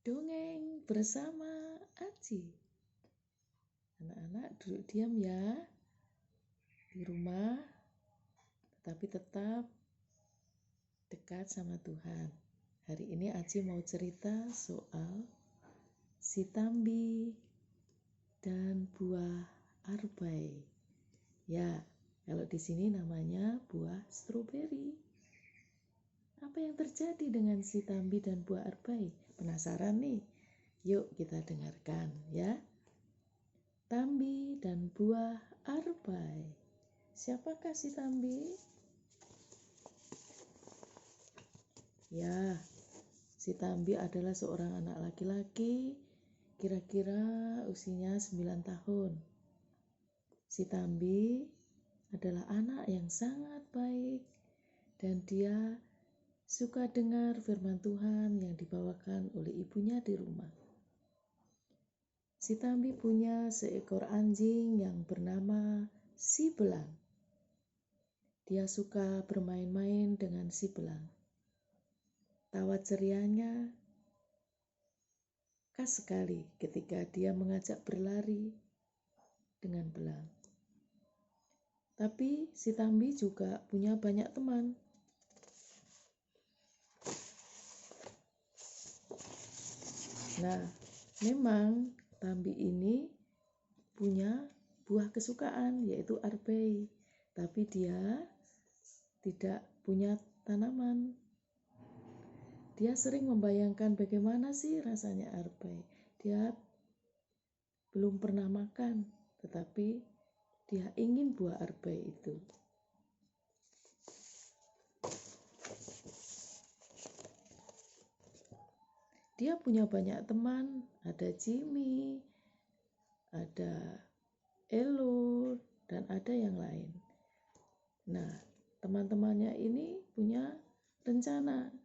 Dongeng bersama Aci. Anak-anak duduk diam ya di rumah, tetapi tetap dekat sama Tuhan. Hari ini Aci mau cerita soal si Tambi dan buah arbai. Ya, kalau di sini namanya buah stroberi. Apa yang terjadi dengan si Tambi dan buah arbai? Penasaran nih? Yuk kita dengarkan ya. Tambi dan buah arbai. Siapakah si Tambi? Ya, si Tambi adalah seorang anak laki-laki, kira-kira usianya 9 tahun. Si Tambi adalah anak yang sangat baik dan dia suka dengar firman Tuhan yang dibawakan oleh ibunya di rumah. Si Tambi punya seekor anjing yang bernama si Belang. Dia suka bermain-main dengan si Belang. Tawa cerianya khas sekali ketika dia mengajak berlari dengan Belang. Tapi si Tambi juga punya banyak teman. Nah, memang Tambi ini punya buah kesukaan yaitu arbai, tapi dia tidak punya tanaman. Dia sering membayangkan bagaimana sih rasanya arbai. Dia belum pernah makan, tetapi dia ingin buah arbai itu. Dia punya banyak teman, ada Jimmy, ada Elo, dan ada yang lain. Nah, teman-temannya ini punya rencana.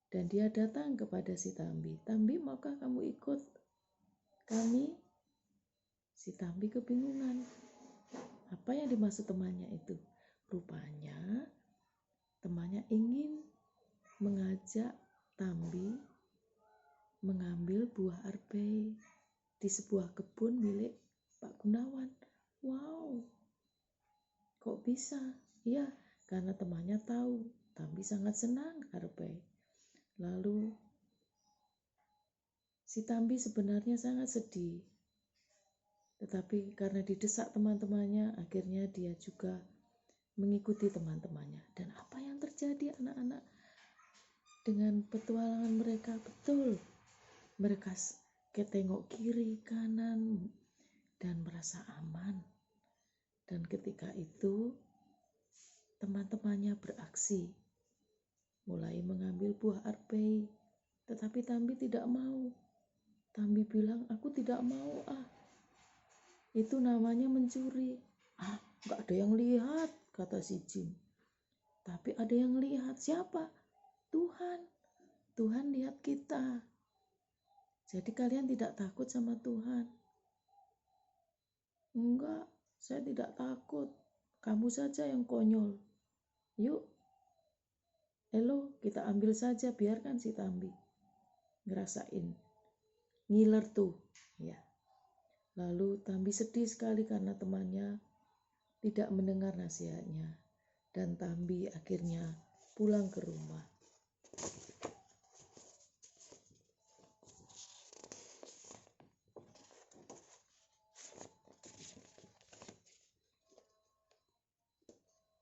Dan dia datang kepada si Tambi. Tambi, maukah kamu ikut kami? Si Tambi kebingungan. Apa yang dimaksud temannya itu? Rupanya temannya ingin mengajak Tambi mengambil buah arbai di sebuah kebun milik Pak Gunawan. Wow, kok bisa? Ya, karena temannya tahu Tambi sangat senang arbai. Lalu si Tambi sebenarnya sangat sedih. Tetapi karena didesak teman-temannya, akhirnya dia juga mengikuti teman-temannya. Dan apa yang terjadi anak-anak dengan petualangan mereka? Betul, mereka ketengok kiri, kanan, dan merasa aman. Dan ketika itu, teman-temannya beraksi, mulai mengambil buah arbai. Tetapi Tambi tidak mau. Tambi bilang, aku tidak mau Itu namanya mencuri. Gak ada yang lihat, kata si Jin. Tapi ada yang lihat. Siapa? Tuhan. Tuhan lihat kita. Jadi kalian tidak takut sama Tuhan? Enggak, saya tidak takut. Kamu saja yang konyol. Yuk, Elo, kita ambil saja, biarkan si Tambi ngerasain. Ngiler tuh, ya. Lalu Tambi sedih sekali karena temannya tidak mendengar nasihatnya. Dan Tambi akhirnya pulang ke rumah.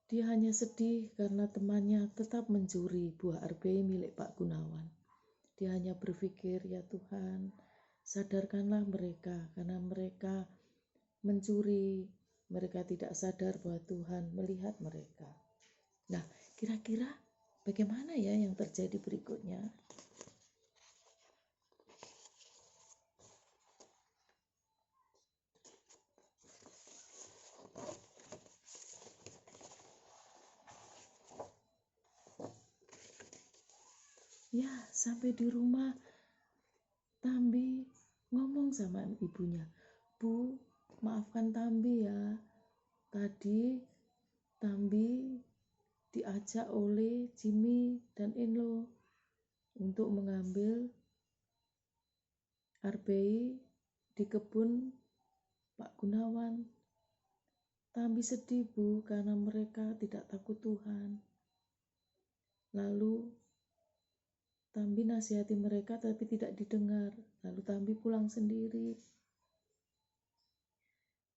Dia hanya sedih karena temannya tetap mencuri buah arbai milik Pak Gunawan. Dia hanya berpikir, ya Tuhan, sadarkanlah mereka karena mereka mencuri. Mereka tidak sadar bahwa Tuhan melihat mereka. Nah, kira-kira bagaimana ya yang terjadi berikutnya? Ya, sampai di rumah, Tambi ngomong sama ibunya, Bu, maafkan Tambi ya. Tadi Tambi diajak oleh Jimmy dan Enlo untuk mengambil RBI di kebun Pak Gunawan. Tambi sedih, Bu, karena mereka tidak takut Tuhan. Lalu Tambi nasihati mereka tapi tidak didengar. Lalu Tambi pulang sendiri.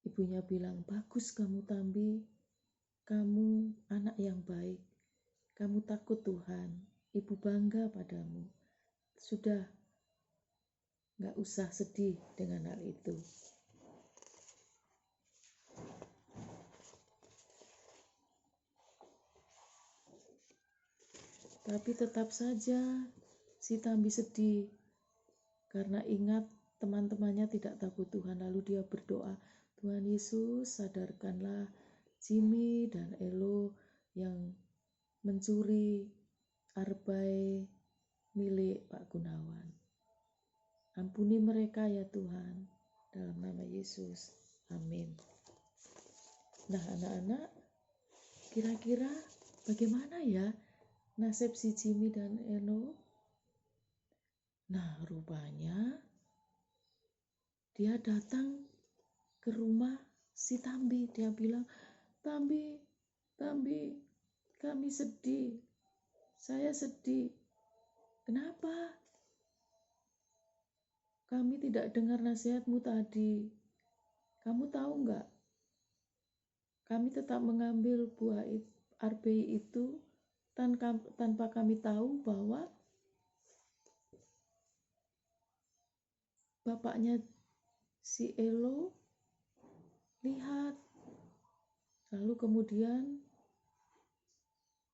Ibunya bilang, "Bagus kamu, Tambi. Kamu anak yang baik. Kamu takut Tuhan. Ibu bangga padamu. Sudah, gak usah sedih dengan hal itu." Tapi tetap saja si Tambi sedih karena ingat teman-temannya tidak takut Tuhan. Lalu dia berdoa, "Tuhan Yesus, sadarkanlah Jimmy dan Elo yang mencuri arbai milik Pak Gunawan. Ampuni mereka ya Tuhan, dalam nama Yesus. Amin." Nah anak-anak, kira-kira bagaimana ya nasib si Jimmy dan Elo? Nah, rupanya dia datang ke rumah si Tambi. Dia bilang, "Tambi, kami sedih. Saya sedih. Kenapa? Kami tidak dengar nasihatmu tadi. Kamu tahu nggak? Kami tetap mengambil buah RBI itu tanpa kami tahu bahwa bapaknya si Elo lihat." Lalu kemudian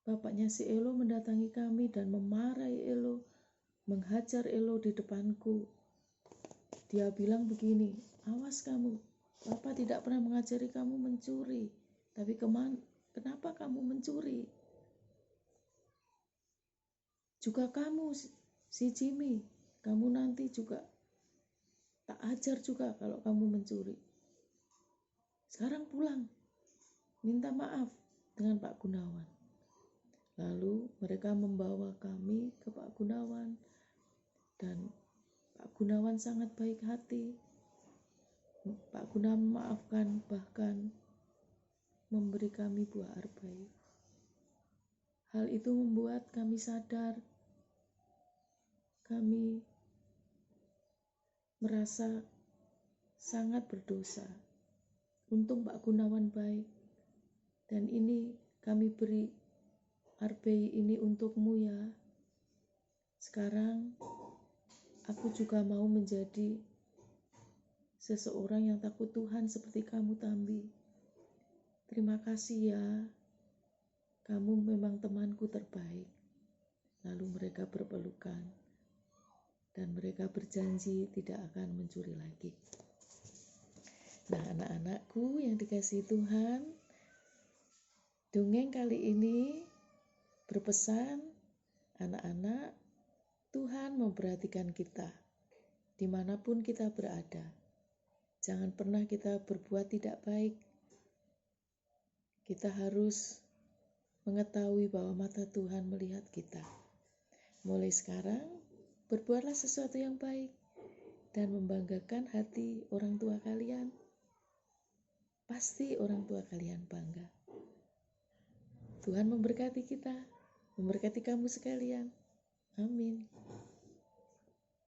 bapaknya si Elo mendatangi kami dan memarahi Elo, menghajar Elo di depanku. Dia bilang begini, "Awas kamu, Bapak tidak pernah mengajari kamu mencuri. Tapi kenapa kamu mencuri? Juga kamu, si Jimmy, kamu nanti juga tak ajar juga kalau kamu mencuri. Sekarang pulang, minta maaf dengan Pak Gunawan." Lalu mereka membawa kami ke Pak Gunawan dan Pak Gunawan sangat baik hati. Pak Gunawan memaafkan, bahkan memberi kami buah arbai. Hal itu membuat kami sadar, kami merasa sangat berdosa. Untung Pak Gunawan baik, dan ini kami beri arbai ini untukmu ya. Sekarang aku juga mau menjadi seseorang yang takut Tuhan seperti kamu, Tambi. Terima kasih ya, kamu memang temanku terbaik. Lalu mereka berpelukan dan mereka berjanji tidak akan mencuri lagi. Nah anak-anakku yang dikasihi Tuhan, dongeng kali ini berpesan, anak-anak, Tuhan memperhatikan kita dimanapun kita berada. Jangan pernah kita berbuat tidak baik. Kita harus mengetahui bahwa mata Tuhan melihat kita. Mulai sekarang, berbuatlah sesuatu yang baik dan membanggakan hati orang tua kalian. Pasti orang tua kalian bangga. Tuhan memberkati kita, memberkati kamu sekalian. Amin.